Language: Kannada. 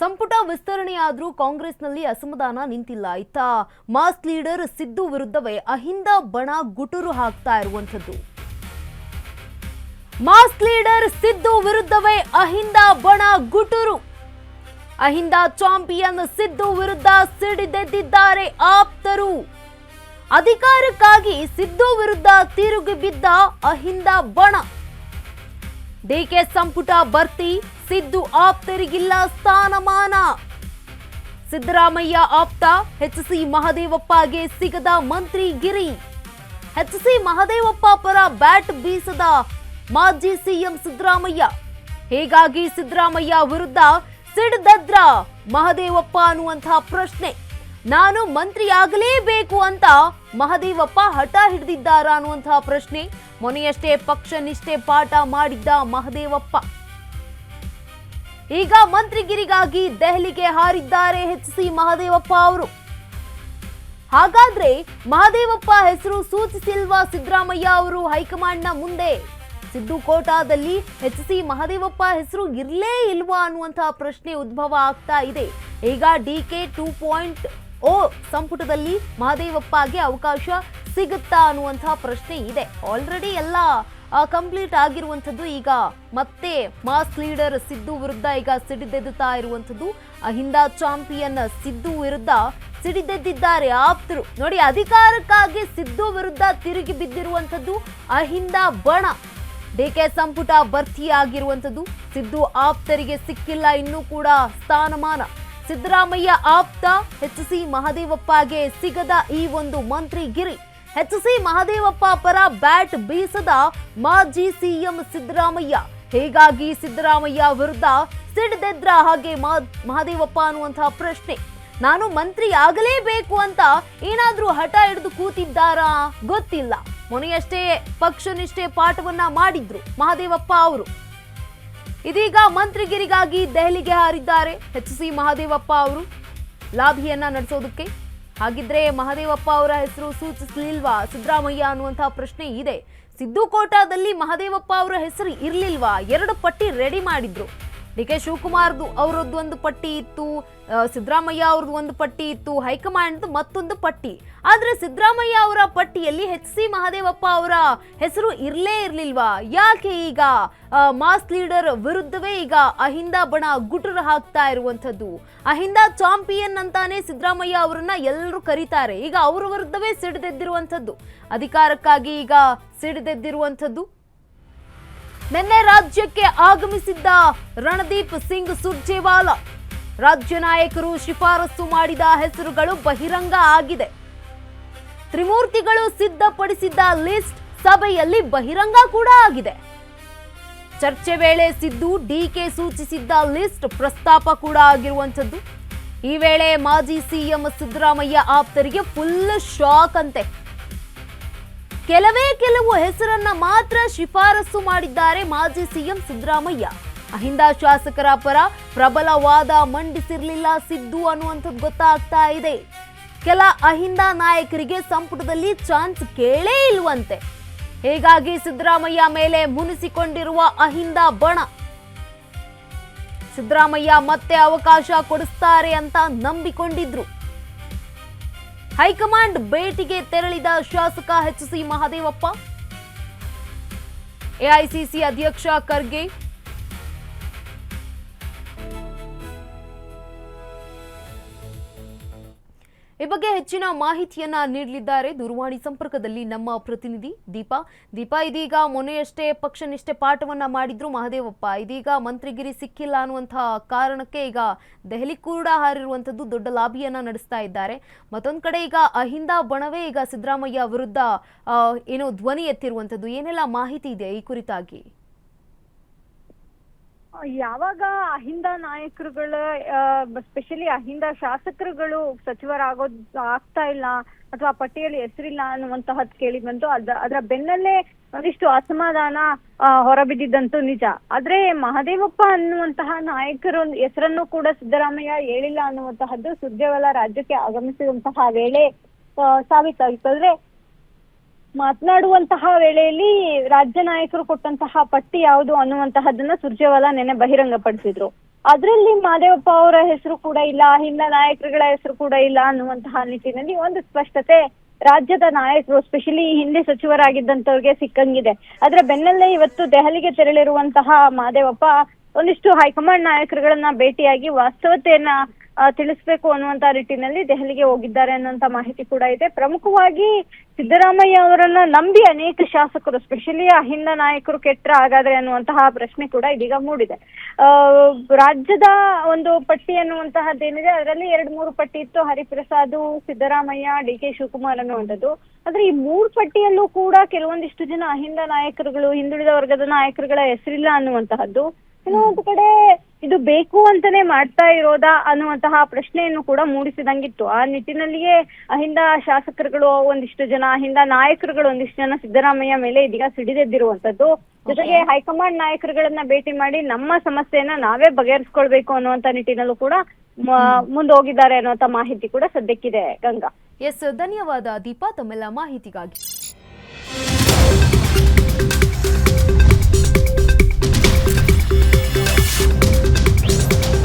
ಸಂಪುಟ ವಿಸ್ತರಣೆಯಾದರೂ ಕಾಂಗ್ರೆಸ್ನಲ್ಲಿ ಅಸಮಾಧಾನ ನಿಂತಿಲ್ಲ. ಇತ್ತ ಮಾಸ್ ಲೀಡರ್ ಸಿದ್ದು ವಿರುದ್ಧವೇ ಅಹಿಂದ ಬಣ ಗುಟುರು ಹಾಕ್ತಾ ಇರುವಂಥದ್ದು. ಮಾಸ್ ಲೀಡರ್ ಸಿದ್ದು ವಿರುದ್ಧವೇ ಅಹಿಂದ ಬಣ ಗುಟುರು. ಅಹಿಂದ ಚಾಂಪಿಯನ್ ಸಿದ್ದು ವಿರುದ್ಧ ಸಿಡಿದೆದ್ದಿದ್ದಾರೆ ಆಪ್ತರು. ಅಧಿಕಾರಕ್ಕಾಗಿ ಸಿದ್ದು ವಿರುದ್ಧ ತಿರುಗಿ ಬಿದ್ದ ಅಹಿಂದ ಬಣ. ಡಿಕೆ ಸಂಪುಟ ಭರ್ತಿ, ಸಿದ್ದು ಆಪ್ತರಿಗಿಲ್ಲ ಸ್ಥಾನಮಾನ. ಸಿದ್ದರಾಮಯ್ಯ ಆಪ್ತ ಎಚ್.ಸಿ. ಮಹದೇವಪ್ಪಗೆ ಸಿಗದ ಮಂತ್ರಿಗಿರಿ. ಎಚ್.ಸಿ. ಮಹದೇವಪ್ಪ ಪರ ಬ್ಯಾಟ್ ಬೀಸದ ಮಾಜಿ ಸಿಎಂ ಸಿದ್ದರಾಮಯ್ಯ. ಹೀಗಾಗಿ ಸಿದ್ದರಾಮಯ್ಯ ವಿರುದ್ಧ ಸಿಡಿದೆದ್ರ ಮಹದೇವಪ್ಪ ಅನ್ನುವಂತಹ ಪ್ರಶ್ನೆ. ನಾನು ಮಂತ್ರಿಯಾಗಲೇಬೇಕು ಅಂತ ಮಹದೇವಪ್ಪ ಹಠ ಹಿಡಿದಿದ್ದಾರಾ ಅನ್ನುವಂತಹ ಪ್ರಶ್ನೆ. ಮೊನ್ನೆಯಷ್ಟೇ ಪಕ್ಷ ನಿಷ್ಠೆ ಪಾಠ ಮಾಡಿದ್ದ ಮಹದೇವಪ್ಪ ಈಗ ಮಂತ್ರಿಗಿರಿಗಾಗಿ ದೆಹಲಿಗೆ ಹಾರಿದ್ದಾರೆ ಎಚ್.ಸಿ. ಮಹದೇವಪ್ಪ ಅವರು. ಹಾಗಾದ್ರೆ ಮಹದೇವಪ್ಪ ಹೆಸರು ಸೂಚಿಸಿಲ್ವಾ ಸಿದ್ದರಾಮಯ್ಯ ಅವರು ಹೈಕಮಾಂಡ್ನ ಮುಂದೆ? ಸಿದ್ದು ಕೋಟಾದಲ್ಲಿ ಎಚ್.ಸಿ. ಮಹದೇವಪ್ಪ ಹೆಸರು ಇರ್ಲೇ ಇಲ್ವಾ ಅನ್ನುವಂತಹ ಪ್ರಶ್ನೆ ಉದ್ಭವ ಆಗ್ತಾ ಇದೆ. ಈಗ ಡಿಕೆ 2.0 ಸಂಪುಟದಲ್ಲಿ ಮಹದೇವಪ್ಪಗೆ ಅವಕಾಶ ಸಿಗುತ್ತಾ ಅನ್ನುವಂತಹ ಪ್ರಶ್ನೆ ಇದೆ. ಆಲ್ರೆಡಿ ಎಲ್ಲ ಕಂಪ್ಲೀಟ್ ಆಗಿರುವಂಥದ್ದು. ಈಗ ಮತ್ತೆ ಮಾಸ್ ಲೀಡರ್ ಸಿದ್ದು ವಿರುದ್ಧ ಈಗ ಸಿಡಿದೆದ್ದುತ್ತಾ ಇರುವಂಥದ್ದು. ಅಹಿಂದ ಚಾಂಪಿಯನ್ ಸಿದ್ದು ವಿರುದ್ಧ ಸಿಡಿದೆದ್ದಿದ್ದಾರೆ ಆಪ್ತರು. ನೋಡಿ, ಅಧಿಕಾರಕ್ಕಾಗಿ ಸಿದ್ದು ವಿರುದ್ಧ ತಿರುಗಿ ಬಿದ್ದಿರುವಂಥದ್ದು ಅಹಿಂದ ಬಣ. ಡಿಕೆ ಸಂಪುಟ ಭರ್ತಿಯಾಗಿರುವಂಥದ್ದು. ಸಿದ್ದು ಆಪ್ತರಿಗೆ ಸಿಕ್ಕಿಲ್ಲ ಇನ್ನೂ ಕೂಡ ಸ್ಥಾನಮಾನ. ಸಿದ್ದರಾಮಯ್ಯ ಆಪ್ತ ಎಚ್.ಸಿ. ಮಹದೇವಪ್ಪಗೆ ಸಿಗದ ಈ ಒಂದು ಮಂತ್ರಿಗಿರಿ. ಎಚ್.ಸಿ. ಮಹದೇವಪ್ಪ ಪರ ಬ್ಯಾಟ್ ಬೀಸದ ಮಾಜಿ ಸಿಎಂ ಸಿದ್ದರಾಮಯ್ಯ. ಹೀಗಾಗಿ ಸಿದ್ದರಾಮಯ್ಯ ವಿರುದ್ಧ ಸಿಡಿದೆದ್ರ ಹಾಗೆ ಮಹದೇವಪ್ಪ ಅನ್ನುವಂತಹ ಪ್ರಶ್ನೆ. ನಾನು ಮಂತ್ರಿ ಆಗಲೇಬೇಕು ಅಂತ ಏನಾದ್ರೂ ಹಠ ಹಿಡಿದು ಕೂತಿದ್ದಾರಾ ಗೊತ್ತಿಲ್ಲ. ಮೊನ್ನೆಯಷ್ಟೇ ಪಕ್ಷ ನಿಷ್ಠೆ ಪಾಠವನ್ನ ಮಾಡಿದ್ರು ಮಹದೇವಪ್ಪ ಅವರು. ಇದೀಗ ಮಂತ್ರಿಗಿರಿಗಾಗಿ ದೆಹಲಿಗೆ ಹಾರಿದ್ದಾರೆ ಎಚ್.ಸಿ. ಮಹದೇವಪ್ಪ ಅವರು ಲಾಭಿಯನ್ನ ನಡೆಸೋದಕ್ಕೆ. ಹಾಗಿದ್ರೆ ಮಹದೇವಪ್ಪ ಅವರ ಹೆಸರು ಸೂಚಿಸಲಿಲ್ವಾ ಸಿದ್ದರಾಮಯ್ಯ ಅನ್ನುವಂತಹ ಪ್ರಶ್ನೆ ಇದೆ. ಸಿದ್ದು ಕೋಟಾದಲ್ಲಿ ಮಹದೇವಪ್ಪ ಅವರ ಹೆಸರು ಇರ್ಲಿಲ್ವಾ? 2 ಪಟ್ಟಿ ರೆಡಿ ಮಾಡಿದ್ರು. ಡಿ.ಕೆ. ಶಿವಕುಮಾರ್ದು ಅವರದ್ದು ಒಂದು ಪಟ್ಟಿ ಇತ್ತು, ಸಿದ್ದರಾಮಯ್ಯ ಅವ್ರದ್ದು ಒಂದು ಪಟ್ಟಿ ಇತ್ತು, ಹೈಕಮಾಂಡ್ ಮತ್ತೊಂದು ಪಟ್ಟಿ. ಆದ್ರೆ ಸಿದ್ದರಾಮಯ್ಯ ಅವರ ಪಟ್ಟಿಯಲ್ಲಿ ಎಚ್.ಸಿ. ಮಹದೇವಪ್ಪ ಅವರ ಹೆಸರು ಇರ್ಲಿಲ್ವಾ? ಯಾಕೆ ಈಗ ಮಾಸ್ ಲೀಡರ್ ವಿರುದ್ಧವೇ ಈಗ ಅಹಿಂದ ಬಣ ಗುಟುರು ಹಾಕ್ತಾ ಇರುವಂಥದ್ದು? ಅಹಿಂದ ಚಾಂಪಿಯನ್ ಅಂತಾನೆ ಸಿದ್ದರಾಮಯ್ಯ ಅವರನ್ನ ಎಲ್ಲರೂ ಕರೀತಾರೆ. ಈಗ ಅವರ ವಿರುದ್ಧವೇ ಸಿಡಿದೆದ್ದಿರುವಂಥದ್ದು, ಅಧಿಕಾರಕ್ಕಾಗಿ ಈಗ ಸಿಡಿದೆದ್ದಿರುವಂಥದ್ದು. ನಿನ್ನೆ ರಾಜ್ಯಕ್ಕೆ ಆಗಮಿಸಿದ್ದ ರಣದೀಪ್ ಸಿಂಗ್ ಸುರ್ಜೇವಾಲಾ. ರಾಜ್ಯ ನಾಯಕರು ಶಿಫಾರಸು ಮಾಡಿದ ಹೆಸರುಗಳು ಬಹಿರಂಗ ಆಗಿದೆ. ತ್ರಿಮೂರ್ತಿಗಳು ಸಿದ್ಧಪಡಿಸಿದ್ದ ಲಿಸ್ಟ್ ಸಭೆಯಲ್ಲಿ ಬಹಿರಂಗ ಕೂಡ ಆಗಿದೆ. ಚರ್ಚೆ ವೇಳೆ ಸಿದ್ದು ಡಿಕೆ ಸೂಚಿಸಿದ್ದ ಲಿಸ್ಟ್ ಪ್ರಸ್ತಾಪ ಕೂಡ ಆಗಿರುವಂಥದ್ದು. ಈ ವೇಳೆ ಮಾಜಿ ಸಿಎಂ ಸಿದ್ದರಾಮಯ್ಯ ಆಪ್ತರಿಗೆ ಫುಲ್ ಶಾಕ್ ಅಂತೆ. ಕೆಲವು ಹೆಸರನ್ನ ಮಾತ್ರ ಶಿಫಾರಸು ಮಾಡಿದ್ದಾರೆ ಮಾಜಿ ಸಿಎಂ ಸಿದ್ದರಾಮಯ್ಯ. ಅಹಿಂದ ಶಾಸಕರ ಪರ ಪ್ರಬಲ ವಾದ ಮಂಡಿಸಿರ್ಲಿಲ್ಲ ಸಿದ್ದು ಅನ್ನುವಂಥದ್ದು ಗೊತ್ತಾಗ್ತಾ ಇದೆ. ಕೆಲ ಅಹಿಂದ ನಾಯಕರಿಗೆ ಸಂಪುಟದಲ್ಲಿ ಚಾನ್ಸ್ ಕೇಳೇ ಇಲ್ವಂತೆ. ಹೀಗಾಗಿ ಸಿದ್ದರಾಮಯ್ಯ ಮೇಲೆ ಮುನಿಸಿಕೊಂಡಿರುವ ಅಹಿಂದ ಬಣ. ಸಿದ್ದರಾಮಯ್ಯ ಮತ್ತೆ ಅವಕಾಶ ಕೊಡಿಸ್ತಾರೆ ಅಂತ ನಂಬಿಕೊಂಡಿದ್ರು. ಹೈಕಮಾಂಡ್ ಭೇಟಿಗೆ ತೆರಳಿದ ಶಾಸಕ ಎಚ್.ಸಿ. ಮಹದೇವಪ್ಪ, ಎಐಸಿಸಿ ಅಧ್ಯಕ್ಷ ಖರ್ಗೆ, ಈ ಬಗ್ಗೆ ಹೆಚ್ಚಿನ ಮಾಹಿತಿಯನ್ನ ನೀಡಲಿದ್ದಾರೆ ದೂರವಾಣಿ ಸಂಪರ್ಕದಲ್ಲಿ ನಮ್ಮ ಪ್ರತಿನಿಧಿ ದೀಪಾ. ಇದೀಗ ಮೊನ್ನೆಯಷ್ಟೇ ಪಕ್ಷ ನಿಷ್ಠೆ ಪಾಠವನ್ನ ಮಾಡಿದ್ರು ಮಹದೇವಪ್ಪ. ಇದೀಗ ಮಂತ್ರಿಗಿರಿ ಸಿಕ್ಕಿಲ್ಲ ಅನ್ನುವಂತಹ ಕಾರಣಕ್ಕೆ ಈಗ ದೆಹಲಿ ಕೂಡ ಹಾರಿರುವಂತದ್ದು, ದೊಡ್ಡ ಲಾಭಿಯನ್ನ ನಡೆಸ್ತಾ ಇದ್ದಾರೆ. ಮತ್ತೊಂದು ಕಡೆ ಈಗ ಅಹಿಂದ ಬಣವೇ ಈಗ ಸಿದ್ದರಾಮಯ್ಯ ವಿರುದ್ಧ ಏನೋ ಧ್ವನಿ ಎತ್ತಿರುವಂತದ್ದು. ಏನೆಲ್ಲ ಮಾಹಿತಿ ಇದೆ ಈ ಕುರಿತಾಗಿ? ಯಾವಾಗ ಅಹಿಂದ ನಾಯಕರುಗಳ ಸ್ಪೆಷಲಿ ಅಹಿಂದ ಶಾಸಕರುಗಳು ಆಗ್ತಾ ಇಲ್ಲ ಅಥವಾ ಪಟ್ಟಿಯಲ್ಲಿ ಹೆಸರಿಲ್ಲ ಅನ್ನುವಂತಹದ್ದು ಕೇಳಿ ಬಂತು. ಅದರ ಬೆನ್ನಲ್ಲೇ ಒಂದಿಷ್ಟು ಅಸಮಾಧಾನ ಹೊರಬಿದ್ದಿದ್ದಂತೂ ನಿಜ. ಆದ್ರೆ ಮಹದೇವಪ್ಪ ಅನ್ನುವಂತಹ ನಾಯಕರು ಹೆಸರನ್ನು ಕೂಡ ಸಿದ್ದರಾಮಯ್ಯ ಹೇಳಿಲ್ಲ ಅನ್ನುವಂತಹದ್ದು ಸುರ್ಜೇವಾಲಾ ರಾಜ್ಯಕ್ಕೆ ಆಗಮಿಸಿದಂತಹ ವೇಳೆ ಸಾಬೀತಾಗಿತ್ತು. ಆದ್ರೆ ಮಾತನಾಡುವಂತಹ ವೇಳೆಯಲ್ಲಿ ರಾಜ್ಯ ನಾಯಕರು ಕೊಟ್ಟಂತಹ ಪಟ್ಟಿ ಯಾವುದು ಅನ್ನುವಂತಹದನ್ನ ಸುರ್ಜೇವಾಲಾ ನೆನ್ನೆ ಬಹಿರಂಗಪಡಿಸಿದ್ರು. ಅದರಲ್ಲಿ ಮಹದೇವಪ್ಪ ಅವರ ಹೆಸರು ಕೂಡ ಇಲ್ಲ, ಅಹಿಂದ ನಾಯಕರುಗಳ ಹೆಸರು ಕೂಡ ಇಲ್ಲ ಅನ್ನುವಂತಹ ನಿಟ್ಟಿನಲ್ಲಿ ಒಂದು ಸ್ಪಷ್ಟತೆ ರಾಜ್ಯದ ನಾಯಕರು ಸ್ಪೆಷಲಿ ಹಿಂದೆ ಸಚಿವರಾಗಿದ್ದಂತವ್ರಿಗೆ ಸಿಕ್ಕಂಗಿದೆ. ಅದರ ಬೆನ್ನಲ್ಲೇ ಇವತ್ತು ದೆಹಲಿಗೆ ತೆರಳಿರುವಂತಹ ಮಹದೇವಪ್ಪ ಒಂದಿಷ್ಟು ಹೈಕಮಾಂಡ್ ನಾಯಕರುಗಳನ್ನ ಭೇಟಿಯಾಗಿ ವಾಸ್ತವತೆಯನ್ನ ತಿಳಿಸ್ಬೇಕು ಅನ್ನುವಂತ ನಿಟ್ಟಿನಲ್ಲಿ ದೆಹಲಿಗೆ ಹೋಗಿದ್ದಾರೆ ಅನ್ನುವಂತ ಮಾಹಿತಿ ಕೂಡ ಇದೆ. ಪ್ರಮುಖವಾಗಿ ಸಿದ್ದರಾಮಯ್ಯ ಅವರನ್ನ ನಂಬಿ ಅನೇಕ ಶಾಸಕರು ಸ್ಪೆಷಲಿ ಅಹಿಂದ ನಾಯಕರು ಕೆಟ್ರ ಹಾಗಾದ್ರೆ ಅನ್ನುವಂತಹ ಪ್ರಶ್ನೆ ಕೂಡ ಇದೀಗ ಮೂಡಿದೆ. ರಾಜ್ಯದ ಒಂದು ಪಟ್ಟಿ ಅನ್ನುವಂತಹದ್ದೇನಿದೆ ಅದರಲ್ಲಿ 2-3 ಪಟ್ಟಿ ಇತ್ತು, ಹರಿಪ್ರಸಾದ್, ಸಿದ್ದರಾಮಯ್ಯ, ಡಿ ಕೆ ಶಿವಕುಮಾರ್ ಅನ್ನುವಂಥದ್ದು. ಆದ್ರೆ ಈ 3 ಪಟ್ಟಿಯಲ್ಲೂ ಕೂಡ ಕೆಲವೊಂದಿಷ್ಟು ಜನ ಅಹಿಂದ ನಾಯಕರುಗಳು, ಹಿಂದುಳಿದ ವರ್ಗದ ನಾಯಕರುಗಳ ಹೆಸರಿಲ್ಲ ಅನ್ನುವಂತಹದ್ದು. ಕೆಲವೊಂದು ಕಡೆ ಇದು ಬೇಕು ಅಂತಾನೆ ಮಾಡ್ತಾ ಇರೋದಾ ಅನ್ನುವಂತಹ ಪ್ರಶ್ನೆಯನ್ನು ಕೂಡ ಮೂಡಿಸಿದಂಗಿತ್ತು. ಆ ನಿಟ್ಟಿನಲ್ಲಿಯೇ ಅಹಿಂದ ಶಾಸಕರುಗಳು ಒಂದಿಷ್ಟು ಜನ, ಅಹಿಂದ ನಾಯಕರುಗಳು ಒಂದಿಷ್ಟು ಜನ ಸಿದ್ದರಾಮಯ್ಯ ಮೇಲೆ ಇದೀಗ ಸಿಡಿದೆದ್ದಿರುವಂತದ್ದು. ಜೊತೆಗೆ ಹೈಕಮಾಂಡ್ ನಾಯಕರುಗಳನ್ನ ಭೇಟಿ ಮಾಡಿ ನಮ್ಮ ಸಮಸ್ಯೆಯನ್ನ ನಾವೇ ಬಗೆಹರಿಸ್ಕೊಳ್ಬೇಕು ಅನ್ನುವಂತ ನಿಟ್ಟಿನಲ್ಲೂ ಕೂಡ ಮುಂದೋಗಿದ್ದಾರೆ ಅನ್ನುವಂತ ಮಾಹಿತಿ ಕೂಡ ಸದ್ಯಕ್ಕಿದೆ. ಗಂಗಾ. ಎಸ್, ಧನ್ಯವಾದ ದೀಪಾ ತಮ್ಮೆಲ್ಲ ಮಾಹಿತಿಗಾಗಿ.